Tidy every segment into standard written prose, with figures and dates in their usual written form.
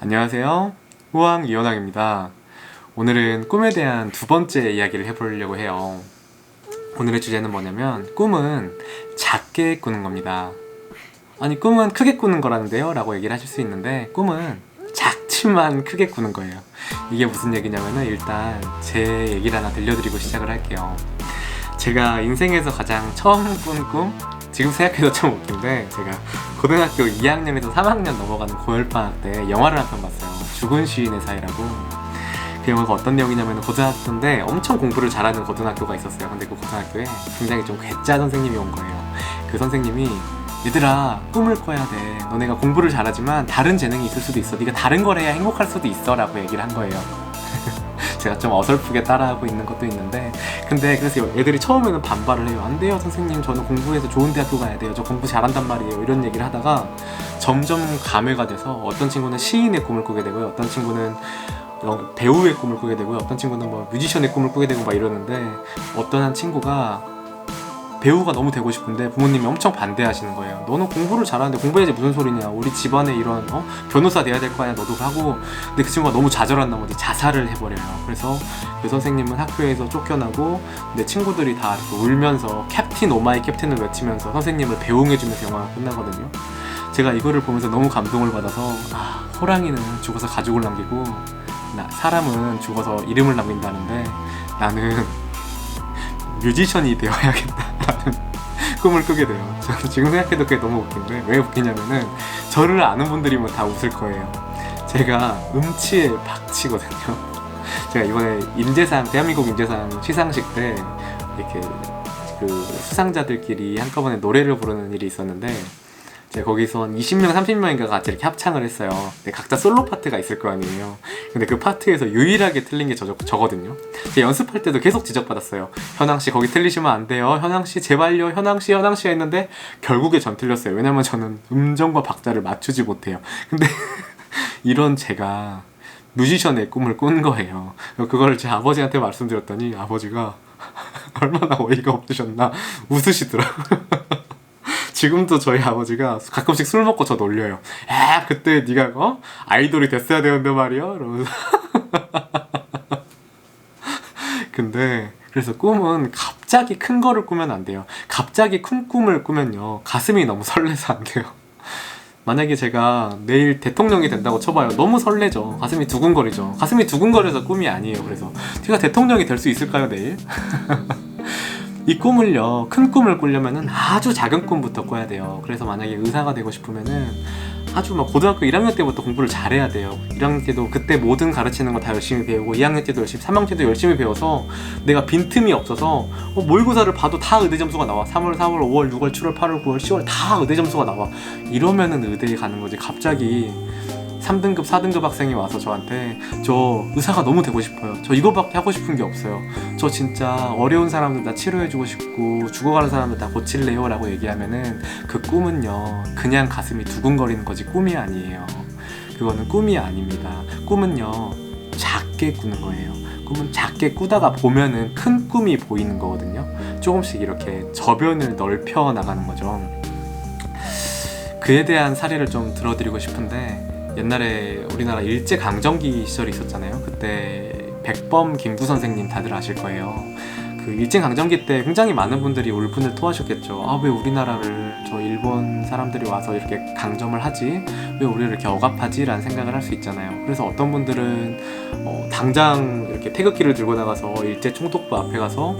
안녕하세요. 호황 이현왕입니다. 오늘은 꿈에 대한 두 번째 이야기를 해보려고 해요. 오늘의 주제는 뭐냐면 꿈은 작게 꾸는 겁니다. 아니 꿈은 크게 꾸는 거라는데요? 라고 얘기를 하실 수 있는데 꿈은 작지만 크게 꾸는 거예요. 이게 무슨 얘기냐면은 일단 제 얘기를 하나 들려드리고 시작을 할게요. 제가 인생에서 가장 처음 꾼 꿈? 지금 생각해도 좀 웃긴데 제가 고등학교 2학년에서 3학년 넘어가는 고열방학 때 영화를 한 편 봤어요. 죽은 시인의 사이라고. 그 영화가 어떤 내용이냐면 고등학교인데 엄청 공부를 잘하는 고등학교가 있었어요. 근데 그 고등학교에 굉장히 좀 괴짜 선생님이 온 거예요. 그 선생님이 얘들아 꿈을 꿔야 돼. 너네가 공부를 잘하지만 다른 재능이 있을 수도 있어. 네가 다른 걸 해야 행복할 수도 있어 라고 얘기를 한 거예요. 제가 좀 어설프게 따라하고 있는 것도 있는데 근데 그래서 애들이 처음에는 반발을 해요. 안 돼요 선생님, 저는 공부해서 좋은 대학교 가야 돼요. 저 공부 잘한단 말이에요. 이런 얘기를 하다가 점점 감회가 돼서 어떤 친구는 시인의 꿈을 꾸게 되고요, 어떤 친구는 배우의 꿈을 꾸게 되고요, 어떤 친구는 뭐 뮤지션의 꿈을 꾸게 되고 막 이러는데 어떤 한 친구가 배우가 너무 되고 싶은데 부모님이 엄청 반대하시는 거예요. 너는 공부를 잘하는데 공부해야지 무슨 소리냐. 우리 집안에 이런 변호사 돼야 될 거 아니야 너도 하고. 근데 그 친구가 너무 좌절한 나머지 자살을 해버려요. 그래서 그 선생님은 학교에서 쫓겨나고 내 친구들이 다 이렇게 울면서 캡틴 오마이 캡틴을 외치면서 선생님을 배웅해주면서 영화가 끝나거든요. 제가 이거를 보면서 너무 감동을 받아서 호랑이는 죽어서 가죽을 남기고 사람은 죽어서 이름을 남긴다는데 나는 뮤지션이 되어야겠다라는 꿈을 꾸게 돼요. 저는 지금 생각해도 그게 너무 웃긴데 왜 웃기냐면은 저를 아는 분들이면 다 웃을 거예요. 제가 음치에 박치거든요. 제가 이번에 임재상, 대한민국 임재상 시상식 때 이렇게 그 수상자들끼리 한꺼번에 노래를 부르는 일이 있었는데 제가 거기서 한 20명, 30명인가 같이 이렇게 합창을 했어요. 근데 각자 솔로 파트가 있을 거 아니에요. 근데 그 파트에서 유일하게 틀린 게 저거든요. 제가 연습할 때도 계속 지적받았어요. 현황씨 거기 틀리시면 안 돼요. 현황씨 제발요. 현황씨 했는데 결국에 전 틀렸어요. 왜냐면 저는 음정과 박자를 맞추지 못해요. 근데 이런 제가 뮤지션의 꿈을 꾼 거예요. 그걸 제 아버지한테 말씀드렸더니 아버지가 얼마나 어이가 없으셨나 웃으시더라고요. 지금도 저희 아버지가 가끔씩 술 먹고 저 놀려요. 야 그때 네가 아이돌이 됐어야 되는데 말이야 이러면서. 근데 그래서 꿈은 갑자기 큰 거를 꾸면 안 돼요. 갑자기 큰 꿈을 꾸면요 가슴이 너무 설레서 안 돼요. 만약에 제가 내일 대통령이 된다고 쳐봐요. 너무 설레죠. 가슴이 두근거리죠. 가슴이 두근거려서 꿈이 아니에요. 그래서 제가 대통령이 될 수 있을까요 내일? 이 꿈을요, 큰 꿈을 꾸려면은 아주 작은 꿈부터 꿔야 돼요. 그래서 만약에 의사가 되고 싶으면은 아주 막 고등학교 1학년 때부터 공부를 잘해야 돼요. 1학년 때도 그때 모든 가르치는 거 다 열심히 배우고 2학년 때도 열심히, 3학년 때도 열심히 배워서 내가 빈틈이 없어서 모의고사를 봐도 다 의대 점수가 나와. 3월, 4월, 5월, 6월, 7월, 8월, 9월, 10월 다 의대 점수가 나와. 이러면은 의대에 가는 거지. 갑자기 3등급, 4등급 학생이 와서 저한테 저 의사가 너무 되고 싶어요. 저 이거밖에 하고 싶은 게 없어요. 저 진짜 어려운 사람들 다 치료해주고 싶고 죽어가는 사람들 다 고칠래요 라고 얘기하면은 그 꿈은요 그냥 가슴이 두근거리는 거지 꿈이 아니에요. 그거는 꿈이 아닙니다. 꿈은요 작게 꾸는 거예요. 꿈은 작게 꾸다가 보면은 큰 꿈이 보이는 거거든요. 조금씩 이렇게 저변을 넓혀 나가는 거죠. 그에 대한 사례를 좀 들어드리고 싶은데 옛날에 우리나라 일제강점기 시절이 있었잖아요. 그때 백범 김구 선생님 다들 아실 거예요. 그 일제강점기 때 굉장히 많은 분들이 울분을 토하셨겠죠. 왜 우리나라를 저 일본 사람들이 와서 이렇게 강점을 하지? 왜 우리를 이렇게 억압하지? 라는 생각을 할 수 있잖아요. 그래서 어떤 분들은 당장 이렇게 태극기를 들고 나가서 일제 총독부 앞에 가서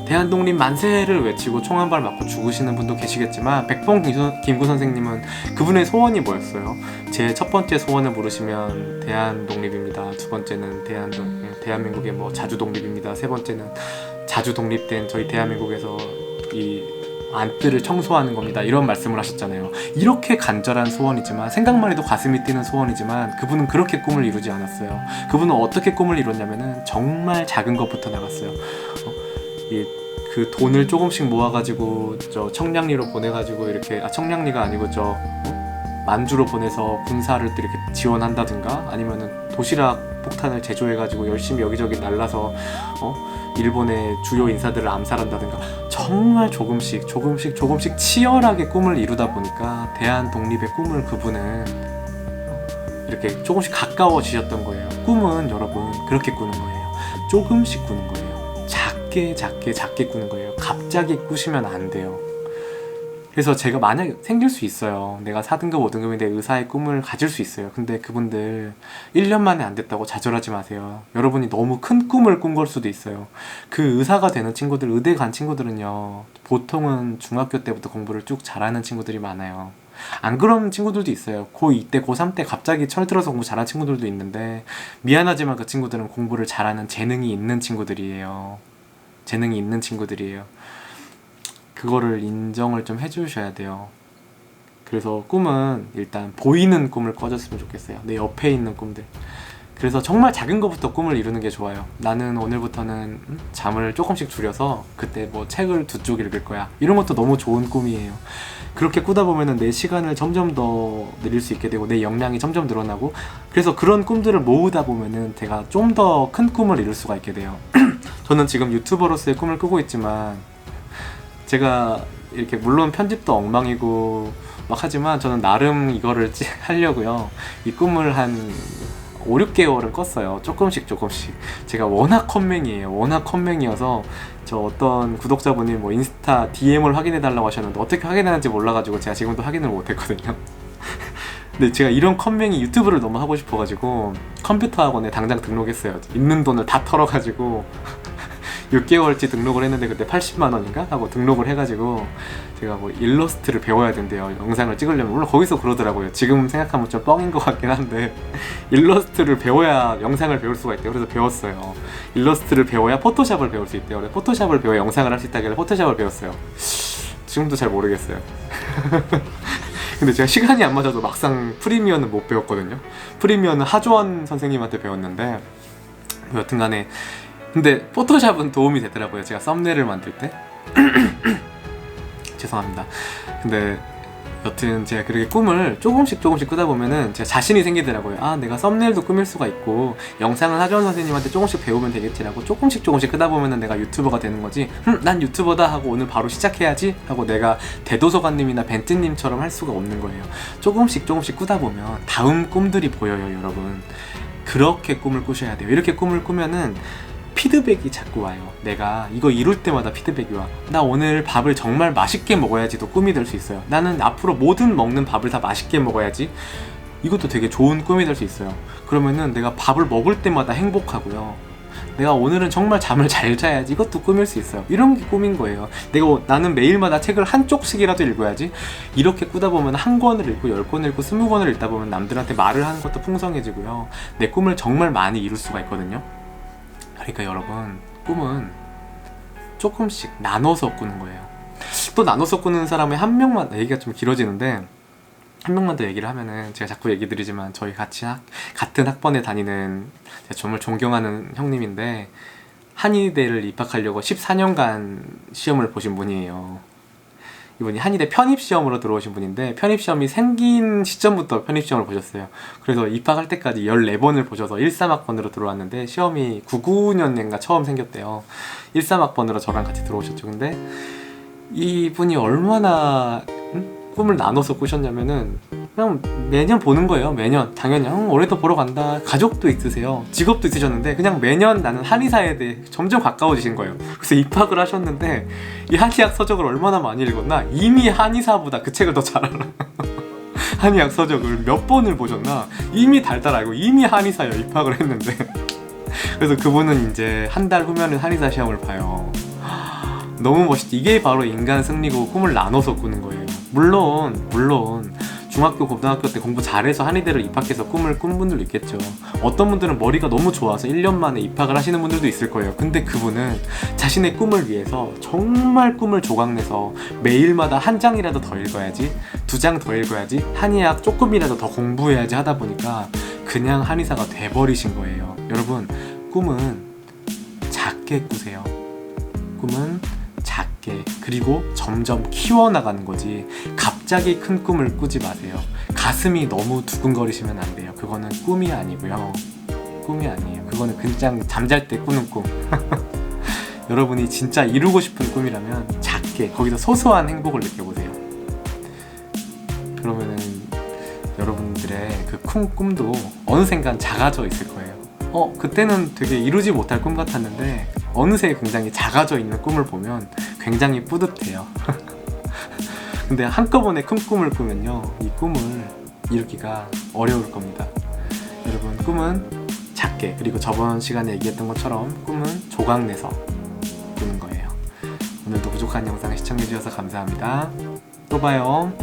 대한독립 만세를 외치고 총 한 발 맞고 죽으시는 분도 계시겠지만 백범 김구 선생님은 그분의 소원이 뭐였어요? 제 첫 번째 소원을 물으시면 대한독립입니다. 두 번째는 대한민국의 뭐 자주독립입니다. 세 번째는 자주 독립된 저희 대한민국에서 이 안뜰을 청소하는 겁니다. 이런 말씀을 하셨잖아요. 이렇게 간절한 소원이지만 생각만 해도 가슴이 뛰는 소원이지만 그분은 그렇게 꿈을 이루지 않았어요. 그분은 어떻게 꿈을 이뤘냐면은 정말 작은 것부터 나갔어요. 그 돈을 조금씩 모아가지고 저 청량리로 보내가지고 이렇게 청량리가 아니고 저 만주로 보내서 군사를 이렇게 지원한다든가 아니면은 도시락 폭탄을 제조해가지고 열심히 여기저기 날라서 일본의 주요 인사들을 암살한다든가 정말 조금씩 치열하게 꿈을 이루다 보니까 대한 독립의 꿈을 그분은 이렇게 조금씩 가까워지셨던 거예요. 꿈은 여러분 그렇게 꾸는 거예요. 조금씩 꾸는 거예요. 작게 작게 작게 꾸는 거예요. 갑자기 꾸시면 안 돼요. 그래서 제가 만약에 생길 수 있어요. 내가 4등급 5등급인데 의사의 꿈을 가질 수 있어요. 근데 그분들 1년 만에 안 됐다고 좌절하지 마세요. 여러분이 너무 큰 꿈을 꾼 걸 수도 있어요. 그 의사가 되는 친구들, 의대 간 친구들은요, 보통은 중학교 때부터 공부를 쭉 잘하는 친구들이 많아요. 안 그런 친구들도 있어요. 고2 때, 고3 때 갑자기 철들어서 공부 잘하는 친구들도 있는데, 미안하지만 그 친구들은 공부를 잘하는 재능이 있는 친구들이에요. 재능이 있는 친구들이에요. 그거를 인정을 좀 해주셔야 돼요. 그래서 꿈은 일단 보이는 꿈을 꿔줬으면 좋겠어요. 내 옆에 있는 꿈들. 그래서 정말 작은 것부터 꿈을 이루는 게 좋아요. 나는 오늘부터는 잠을 조금씩 줄여서 그때 뭐 책을 2쪽 읽을 거야. 이런 것도 너무 좋은 꿈이에요. 그렇게 꾸다 보면은 내 시간을 점점 더 늘릴 수 있게 되고 내 역량이 점점 늘어나고, 그래서 그런 꿈들을 모으다 보면은 제가 좀 더 큰 꿈을 이룰 수가 있게 돼요. 저는 지금 유튜버로서의 꿈을 꾸고 있지만, 제가 이렇게 물론 편집도 엉망이고 막 하지만 저는 나름 이거를 하려고요. 이 꿈을 한 5, 6개월은 껐어요. 조금씩. 제가 워낙 컴맹이어서 저 어떤 구독자분이 뭐 인스타 DM을 확인해달라고 하셨는데 어떻게 확인하는지 몰라가지고 제가 지금도 확인을 못했거든요. 근데 제가 이런 컴맹이 유튜브를 너무 하고 싶어가지고 컴퓨터 학원에 당장 등록했어요. 있는 돈을 다 털어가지고 6개월치 등록을 했는데 그때 80만원인가? 하고 등록을 해가지고 제가 뭐 일러스트를 배워야 된대요. 영상을 찍으려면. 물론 거기서 그러더라고요. 지금 생각하면 좀 뻥인 것 같긴 한데 일러스트를 배워야 영상을 배울 수가 있대요. 그래서 배웠어요. 일러스트를 배워야 포토샵을 배울 수 있대요. 그래서 포토샵을 배워야 영상을 할 수 있다길래 포토샵을 배웠어요. 지금도 잘 모르겠어요. 근데 제가 시간이 안 맞아도 막상 프리미어는 못 배웠거든요. 프리미어는 하조원 선생님한테 배웠는데 여튼간에 근데 포토샵은 도움이 되더라고요. 제가 썸네일을 만들 때. 죄송합니다. 근데 여튼 제가 그렇게 꿈을 조금씩 꾸다 보면은 제가 자신이 생기더라고요. 아, 내가 썸네일도 꾸밀 수가 있고 영상을 하조원 선생님한테 조금씩 배우면 되겠지라고 조금씩 꾸다 보면은 내가 유튜버가 되는 거지. 난 유튜버다 하고 오늘 바로 시작해야지 하고 내가 대도서관님이나 벤트님처럼 할 수가 없는 거예요. 조금씩 꾸다 보면 다음 꿈들이 보여요, 여러분. 그렇게 꿈을 꾸셔야 돼요. 이렇게 꿈을 꾸면은 피드백이 자꾸 와요. 내가 이거 이룰 때마다 피드백이 와. 나 오늘 밥을 정말 맛있게 먹어야지도 꿈이 될 수 있어요. 나는 앞으로 모든 먹는 밥을 다 맛있게 먹어야지. 이것도 되게 좋은 꿈이 될 수 있어요. 그러면은 내가 밥을 먹을 때마다 행복하고요. 내가 오늘은 정말 잠을 잘 자야지. 이것도 꿈일 수 있어요. 이런 게 꿈인 거예요. 나는 매일마다 책을 한 쪽씩이라도 읽어야지. 이렇게 꾸다 보면 한 권을 읽고 10권을 읽고 20권을 읽다 보면 남들한테 말을 하는 것도 풍성해지고요. 내 꿈을 정말 많이 이룰 수가 있거든요. 그러니까 여러분, 꿈은 조금씩 나눠서 꾸는 거예요. 또 나눠서 꾸는 사람의 한 명만, 얘기가 좀 길어지는데 한 명만 더 얘기를 하면은, 제가 자꾸 얘기 드리지만 저희 같은 학번에 다니는 제가 정말 존경하는 형님인데 한의대를 입학하려고 14년간 시험을 보신 분이에요. 이분이 한의대 편입시험으로 들어오신 분인데 편입시험이 생긴 시점부터 편입시험을 보셨어요. 그래서 입학할 때까지 14번을 보셔서 13학번으로 들어왔는데 시험이 99년인가 처음 생겼대요. 13학번으로 저랑 같이 들어오셨죠. 근데 이분이 얼마나 꿈을 나눠서 꾸셨냐면은 그냥 매년 보는 거예요. 매년 당연히 올해도 보러 간다. 가족도 있으세요. 직업도 있으셨는데 그냥 매년 나는 한의사에 대해 점점 가까워지신 거예요. 그래서 입학을 하셨는데 이 한의학 서적을 얼마나 많이 읽었나? 이미 한의사보다 그 책을 더 잘 알아. 한의학 서적을 몇 번을 보셨나? 이미 달달 알고 이미 한의사예요. 입학을 했는데. 그래서 그분은 이제 한 달 후면은 한의사 시험을 봐요. 너무 멋있지. 이게 바로 인간 승리고 꿈을 나눠서 꾸는 거예요. 물론 중학교, 고등학교 때 공부 잘해서 한의대를 입학해서 꿈을 꾼 분들도 있겠죠. 어떤 분들은 머리가 너무 좋아서 1년 만에 입학을 하시는 분들도 있을 거예요. 근데 그분은 자신의 꿈을 위해서 정말 꿈을 조각내서 매일마다 한 장이라도 더 읽어야지, 2장 더 읽어야지, 한의학 조금이라도 더 공부해야지 하다 보니까 그냥 한의사가 돼버리신 거예요. 여러분, 꿈은 작게 꾸세요. 꿈은 작게, 그리고 점점 키워나가는 거지 갑자기 큰 꿈을 꾸지 마세요. 가슴이 너무 두근거리시면 안 돼요. 그거는 꿈이 아니고요. 꿈이 아니에요. 그거는 그냥 잠잘 때 꾸는 꿈. 여러분이 진짜 이루고 싶은 꿈이라면 작게, 거기서 소소한 행복을 느껴보세요. 그러면은 여러분들의 그 큰 꿈도 어느샌간 작아져 있을 거예요. 그때는 되게 이루지 못할 꿈 같았는데 어느새 굉장히 작아져 있는 꿈을 보면 굉장히 뿌듯해요. 근데 한꺼번에 큰 꿈을 꾸면요, 이 꿈을 이루기가 어려울 겁니다. 여러분, 꿈은 작게, 그리고 저번 시간에 얘기했던 것처럼 꿈은 조각 내서 꾸는 거예요. 오늘도 부족한 영상 시청해주셔서 감사합니다. 또 봐요.